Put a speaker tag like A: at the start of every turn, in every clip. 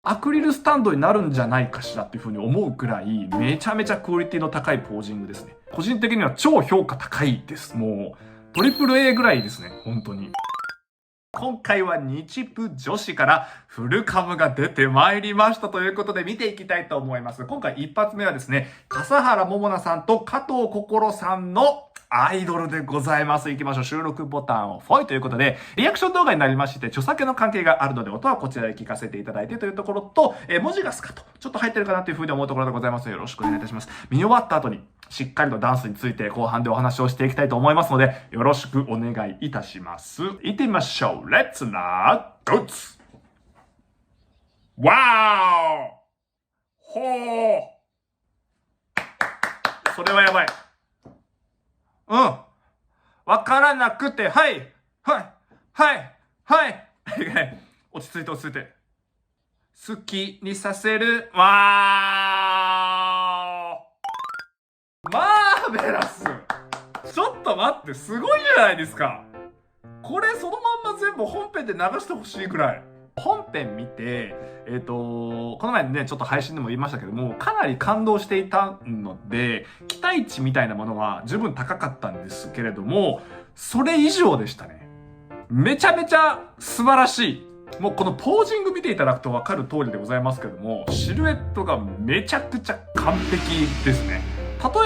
A: アクリルスタンドになるんじゃないかしらっていうふうに思うくらい、めちゃめちゃクオリティの高いポージングですね。個人的には超評価高いです。もう、トリプル A ぐらいですね。本当に。今回は日プ女子からフルカムが出てまいりましたということで見ていきたいと思います。今回一発目はですね、笠原桃奈さんと加藤心さんのアイドルでございます。行きましょう。収録ボタンをフォイということで、リアクション動画になりまして、著作権の関係があるので、音はこちらで聞かせていただいてというところと、文字がスカッと、ちょっと入ってるかなというふうに思うところでございます。よろしくお願いいたします。見終わった後に、しっかりとダンスについて後半でお話をしていきたいと思いますので、よろしくお願いいたします。行ってみましょう。レッツなーゴッツわーほーそれはやばい。わからなくて、はい、はい、はい、はい。落ち着いて落ち着いて。好きにさせる、わーマーベラスちょっと待って、すごいじゃないですか。これそのまんま全部本編で流してほしいくらい。本編見て、この前ね、ちょっと配信でも言いましたけども、かなり感動していたので、期待値みたいなものは十分高かったんですけれども、それ以上でしたね。めちゃめちゃ素晴らしい。もうこのポージング見ていただくとわかる通りでございますけども、シルエットがめちゃくちゃ完璧ですね。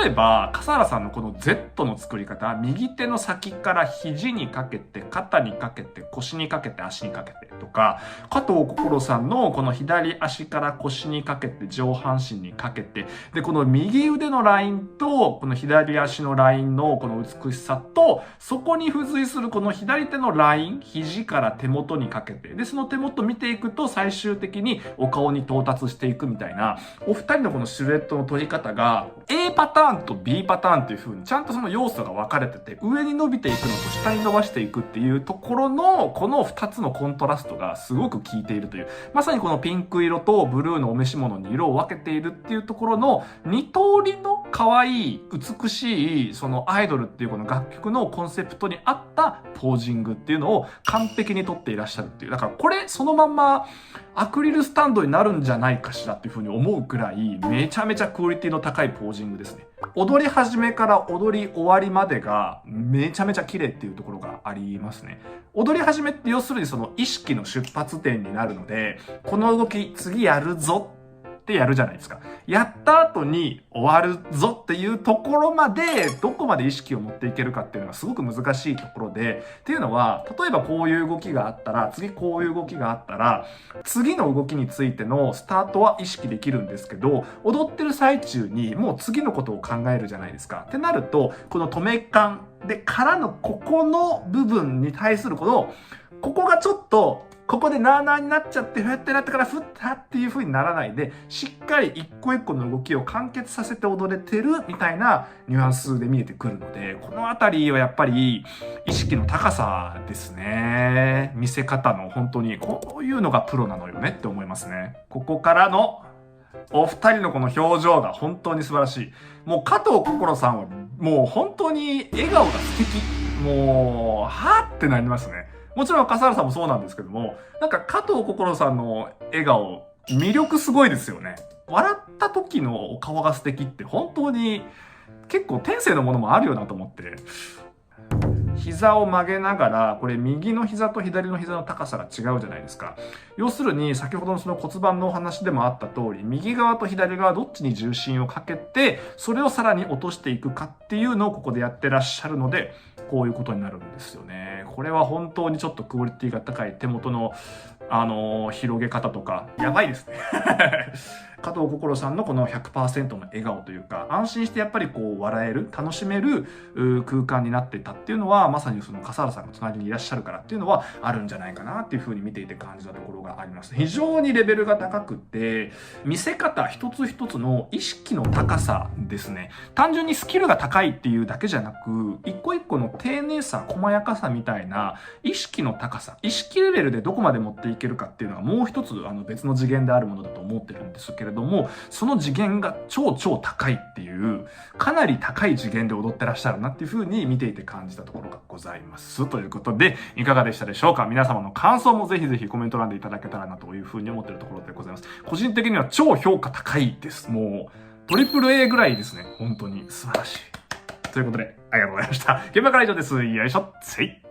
A: 例えば、笠原さんのこの Z の作り方、右手の先から肘にかけて、肩にかけて、腰にかけて、足にかけてとか、加藤心さんのこの左足から腰にかけて、上半身にかけて、で、この右腕のラインと、この左足のラインのこの美しさと、そこに付随するこの左手のライン、肘から手元にかけて、で、その手元見ていくと、最終的にお顔に到達していくみたいな、お二人のこのシルエットの取り方が、A パターンと B パターンっていう風にちゃんとその要素が分かれてて、上に伸びていくのと下に伸ばしていくっていうところの、この2つのコントラストがすごく効いているという、まさにこのピンク色とブルーのお召し物に色を分けているっていうところの二通りの可愛い、美しい、そのアイドルっていうこの楽曲のコンセプトに合ったポージングっていうのを完璧に撮っていらっしゃるっていう。だからこれそのまんまアクリルスタンドになるんじゃないかしらっていうふうに思うくらい、めちゃめちゃクオリティの高いポージングですね。踊り始めから踊り終わりまでがめちゃめちゃ綺麗っていうところがありますね。踊り始めって要するにその意識の出発点になるので、この動き次やるぞってやるじゃないですか。やった後に終わるぞっていうところまで、どこまで意識を持っていけるかっていうのがすごく難しいところで、っていうのは、例えばこういう動きがあったら、次こういう動きがあったら、次の動きについてのスタートは意識できるんですけど、踊ってる最中にもう次のことを考えるじゃないですか。ってなると、この止め感でからのここの部分に対するここがちょっと、ここでなーなーになっちゃって、ふやってなってからふったっていう風にならないで、しっかり一個一個の動きを完結させて踊れてるみたいなニュアンスで見えてくるので、このあたりはやっぱり意識の高さですね。見せ方の本当に、こういうのがプロなのよねって思いますね。ここからのお二人のこの表情が本当に素晴らしい。もう加藤心さんはもう本当に笑顔が素敵。もう、はぁってなりますね。もちろん笠原さんもそうなんですけども、なんか加藤心さんの笑顔、魅力すごいですよね。笑った時のお顔が素敵って本当に結構天性のものもあるよなと思って。膝を曲げながら、これ右の膝と左の膝の高さが違うじゃないですか。要するに、先ほどのその骨盤のお話でもあった通り、右側と左側どっちに重心をかけて、それをさらに落としていくかっていうのをここでやってらっしゃるので、こういうことになるんですよね。これは本当にちょっとクオリティが高い手元の、広げ方とか、やばいですね。加藤心さんのこの 100% の笑顔というか、安心してやっぱりこう笑える、楽しめる空間になっていたっていうのは、まさにその笠原さんが隣にいらっしゃるからっていうのはあるんじゃないかなっていうふうに見ていて感じたところがあります。非常にレベルが高くって、見せ方一つ一つの意識の高さですね。単純にスキルが高いっていうだけじゃなく、一個一個の丁寧さ、細やかさみたいな意識の高さ、意識レベルでどこまで持っていけるかっていうのはもう一つ別の次元であるものだと思ってるんですけれれども、その次元が超高いっていう、かなり高い次元で踊ってらっしゃるなっていう風に見ていて感じたところがございます。ということで、いかがでしたでしょうか？皆様の感想もぜひぜひコメント欄でいただけたらなという風に思っているところでございます。個人的には超評価高いです。もう、トリプル A ぐらいですね。本当に素晴らしい。ということで、ありがとうございました。現場から以上です。よいしょ。せい。